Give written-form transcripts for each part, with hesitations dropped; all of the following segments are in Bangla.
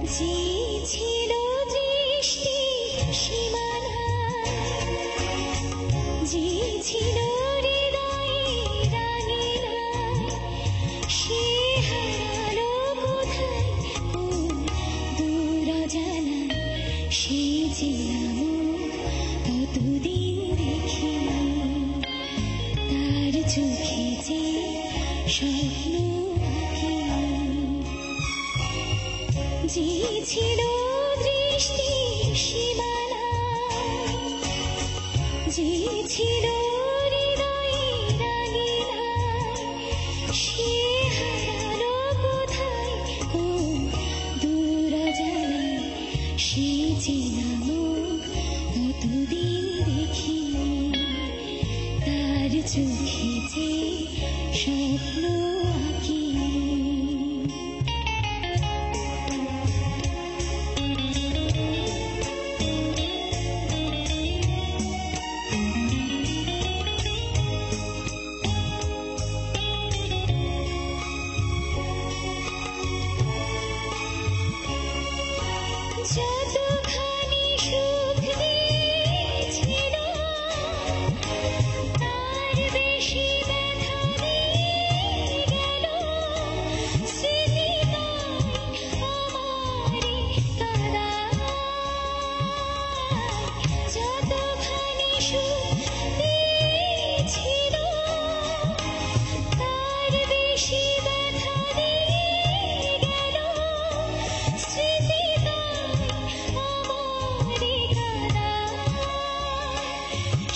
যে ছিল দৃষ্টি সীমানায়, যে ছিল হৃদয়ে রাঙিনায়, সে হারালো কোথায় কোন দূর অজানায়। সে ছিলাম কতদিন দেখি, তার চোখে যে স্বপ্ন আঁকি। যে ছিল দৃষ্টি সীমানায়, যে ছিল হৃদয়ে রাঙিনায়, সে হারালো কোথায় কোন দূর অজানায়। সে ছিলাম কতদিন দেখি, তার চোখে যে স্বপ্ন আঁকি। যতখানি সুখ দিয়েছিল, তার বেশি ব্যথা দিয়ে গেল। স্মৃতিটাই আমারে কাঁদায়। যতখানি সুখ দিয়েছিল, তার বেশি ব্যথা দিয়ে গেল।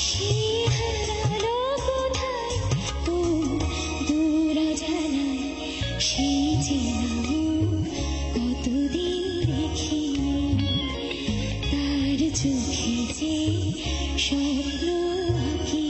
সে হারালো কোথায় কোন দূর অজানায়। সে ছিলাম কতদিন দেখি, তার চোখে যে স্বপ্ন আঁকি।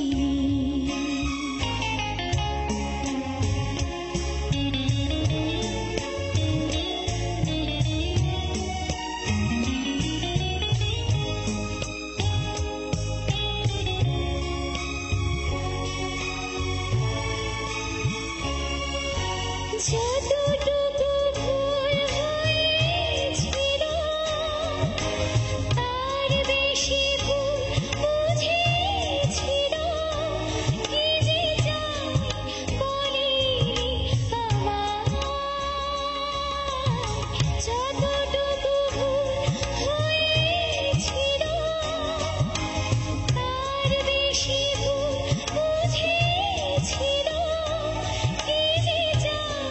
যতটুকু ভুল হয়েছিল, তার বেশি ভুল বুঝেছিল। কি যে চাই বলিনি আমায়। যতটুকু ভুল হয়েছিল, তার বেশি ভুল বুঝেছিল। কি যে চাই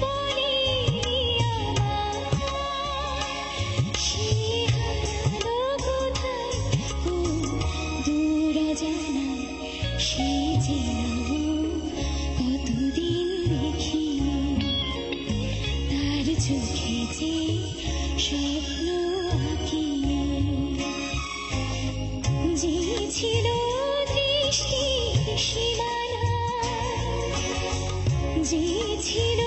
বলিনি আমায়। সে হারালো কোথায় কোন দূর অজানায়। সে ছিলাম কতদিন দেখি, তার চোখে যে স্বপ্ন আঁকি। যে ছিল দৃষ্টি সীমানায়, যে ছিল